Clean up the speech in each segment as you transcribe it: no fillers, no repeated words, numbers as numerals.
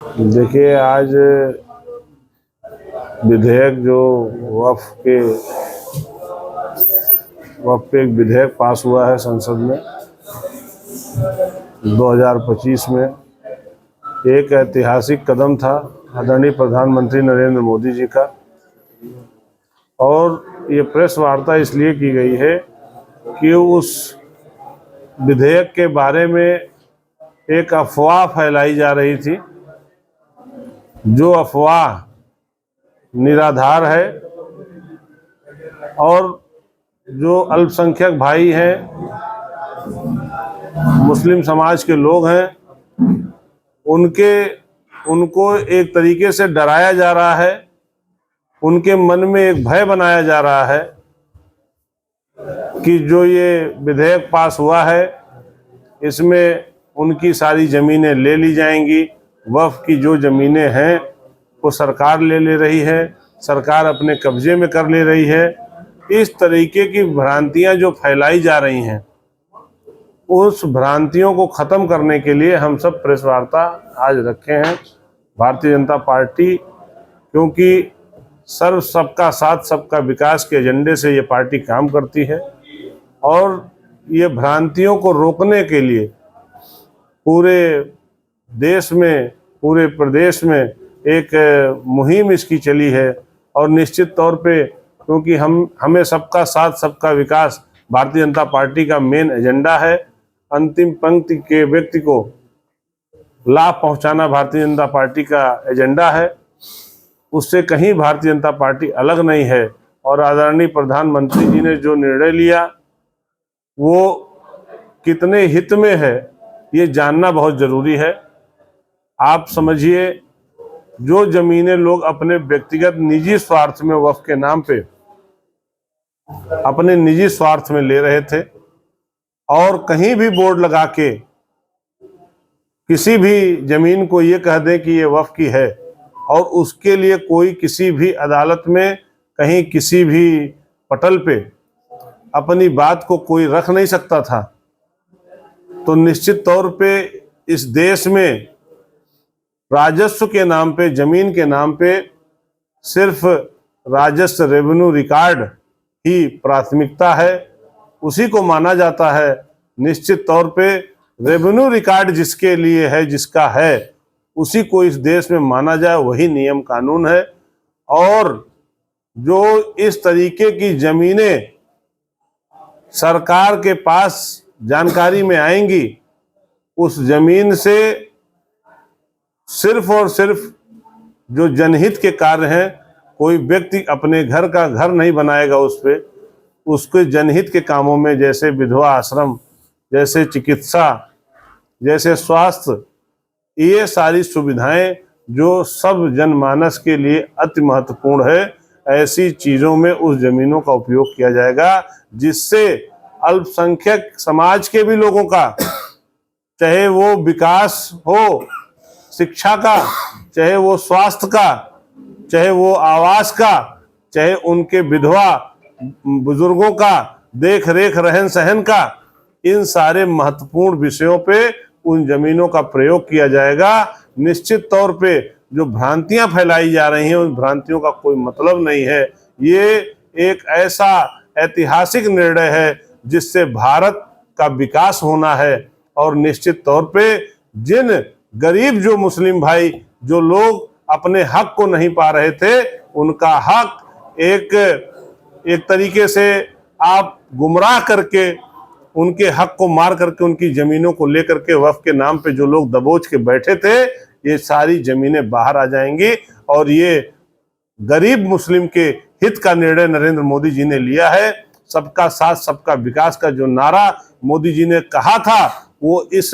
देखिए, आज विधेयक जो वक्फ पे एक विधेयक पास हुआ है संसद में 2025 में। एक ऐतिहासिक कदम था आदरणीय प्रधानमंत्री नरेंद्र मोदी जी का। और ये प्रेस वार्ता इसलिए की गई है कि उस विधेयक के बारे में एक अफवाह फैलाई जा रही थी, जो अफवाह निराधार है। और जो अल्पसंख्यक भाई हैं, मुस्लिम समाज के लोग हैं, उनको एक तरीके से डराया जा रहा है, उनके मन में एक भय बनाया जा रहा है कि जो ये विधेयक पास हुआ है इसमें उनकी सारी ज़मीनें ले ली जाएंगी। वक्फ की जो ज़मीनें हैं वो सरकार ले रही है, सरकार अपने कब्जे में कर ले रही है। इस तरीके की भ्रांतियां जो फैलाई जा रही हैं, उस भ्रांतियों को ख़त्म करने के लिए हम सब प्रेस वार्ता आज रखे हैं। भारतीय जनता पार्टी, क्योंकि सबका साथ सबका विकास के एजेंडे से ये पार्टी काम करती है, और ये भ्रांतियों को रोकने के लिए पूरे देश में, पूरे प्रदेश में एक मुहिम इसकी चली है। और निश्चित तौर पे, क्योंकि हमें सबका साथ सबका विकास भारतीय जनता पार्टी का मेन एजेंडा है, अंतिम पंक्ति के व्यक्ति को लाभ पहुंचाना भारतीय जनता पार्टी का एजेंडा है। उससे कहीं भारतीय जनता पार्टी अलग नहीं है। और आदरणीय प्रधानमंत्री जी ने जो निर्णय लिया वो कितने हित में है ये जानना बहुत ज़रूरी है। आप समझिए, जो ज़मीनें लोग अपने व्यक्तिगत निजी स्वार्थ में वक्फ के नाम पे अपने निजी स्वार्थ में ले रहे थे, और कहीं भी बोर्ड लगा के किसी भी ज़मीन को ये कह दें कि ये वक्फ की है, और उसके लिए कोई किसी भी अदालत में, कहीं किसी भी पटल पे अपनी बात को कोई रख नहीं सकता था। तो निश्चित तौर पे इस देश में राजस्व के नाम पे, जमीन के नाम पे सिर्फ राजस्व रेवेन्यू रिकॉर्ड ही प्राथमिकता है, उसी को माना जाता है। निश्चित तौर पे रेवेन्यू रिकॉर्ड जिसके लिए है, जिसका है, उसी को इस देश में माना जाए, वही नियम कानून है। और जो इस तरीके की जमीनें सरकार के पास जानकारी में आएंगी, उस जमीन से सिर्फ और सिर्फ जो जनहित के कार्य हैं, कोई व्यक्ति अपने घर का घर नहीं बनाएगा उस पे, उसके जनहित के कामों में, जैसे विधवा आश्रम, जैसे चिकित्सा, जैसे स्वास्थ्य, ये सारी सुविधाएं जो सब जनमानस के लिए अति महत्वपूर्ण है, ऐसी चीज़ों में उस ज़मीनों का उपयोग किया जाएगा, जिससे अल्पसंख्यक समाज के भी लोगों का, चाहे वो विकास हो शिक्षा का, चाहे वो स्वास्थ्य का, चाहे वो आवास का, चाहे उनके विधवा बुजुर्गों का देख रेख रहन सहन का, इन सारे महत्वपूर्ण विषयों पे उन जमीनों का प्रयोग किया जाएगा। निश्चित तौर पे जो भ्रांतियां फैलाई जा रही हैं, उन भ्रांतियों का कोई मतलब नहीं है। ये एक ऐसा ऐतिहासिक निर्णय है जिससे भारत का विकास होना है। और निश्चित तौर पे जिन गरीब जो मुस्लिम भाई, जो लोग अपने हक को नहीं पा रहे थे, उनका हक एक तरीके से आप गुमराह करके, उनके हक को मार करके, उनकी जमीनों को लेकर के वक्फ के नाम पे जो लोग दबोच के बैठे थे, ये सारी जमीनें बाहर आ जाएंगी। और ये गरीब मुस्लिम के हित का निर्णय नरेंद्र मोदी जी ने लिया है। सबका साथ सबका विकास का जो नारा मोदी जी ने कहा था, वो इस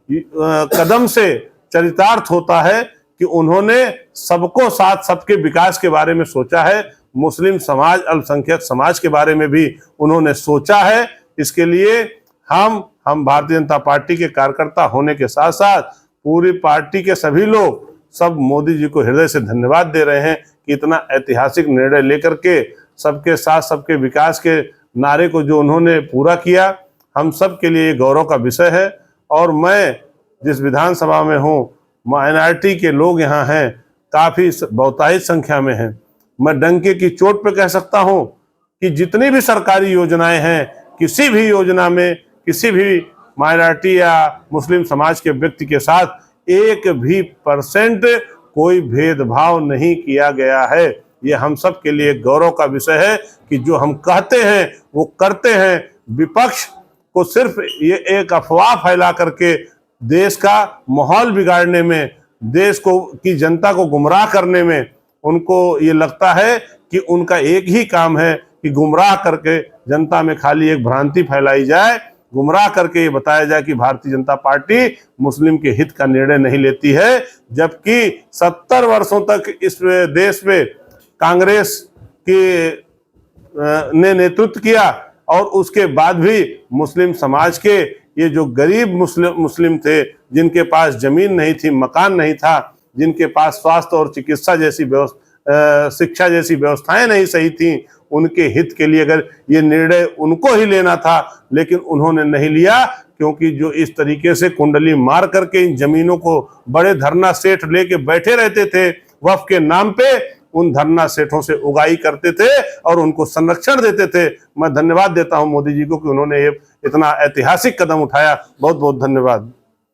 कदम से चरितार्थ होता है कि उन्होंने सबको साथ सबके विकास के बारे में सोचा है। मुस्लिम समाज, अल्पसंख्यक समाज के बारे में भी उन्होंने सोचा है। इसके लिए हम भारतीय जनता पार्टी के कार्यकर्ता होने के साथ साथ पूरी पार्टी के सभी लोग सब मोदी जी को हृदय से धन्यवाद दे रहे हैं कि इतना ऐतिहासिक निर्णय लेकर के सबके साथ सबके विकास के नारे को जो उन्होंने पूरा किया, हम सब के लिए गौरव का विषय है। और मैं जिस विधानसभा में हूँ माइनॉरिटी के लोग यहाँ हैं, काफ़ी बहुतायत संख्या में हैं। मैं डंके की चोट पे कह सकता हूँ कि जितनी भी सरकारी योजनाएं हैं, किसी भी योजना में किसी भी माइनॉरिटी या मुस्लिम समाज के व्यक्ति के साथ 1% कोई भेदभाव नहीं किया गया है। ये हम सब के लिए गौरव का विषय है कि जो हम कहते हैं वो करते हैं। विपक्ष को सिर्फ ये एक अफवाह फैला करके देश का माहौल बिगाड़ने में, देश को की जनता को गुमराह करने में उनको ये लगता है कि उनका एक ही काम है कि गुमराह करके जनता में खाली एक भ्रांति फैलाई जाए, गुमराह करके ये बताया जाए कि भारतीय जनता पार्टी मुस्लिम के हित का निर्णय नहीं लेती है। जबकि 70 वर्षों तक इस देश में कांग्रेस के ने नेतृत्व किया और उसके बाद भी मुस्लिम समाज के ये जो गरीब मुस्लिम थे, जिनके पास जमीन नहीं थी, मकान नहीं था, जिनके पास स्वास्थ्य और चिकित्सा जैसी शिक्षा जैसी व्यवस्थाएं नहीं सही थी, उनके हित के लिए अगर ये निर्णय उनको ही लेना था, लेकिन उन्होंने नहीं लिया। क्योंकि जो इस तरीके से कुंडली मार करके इन जमीनों को बड़े धरना सेठ लेके बैठे रहते थे वक्फ के नाम पे, उन धरना सेठों से उगाई करते थे और उनको संरक्षण देते थे। मैं धन्यवाद देता हूं मोदी जी को कि उन्होंने ये इतना ऐतिहासिक कदम उठाया। बहुत बहुत धन्यवाद।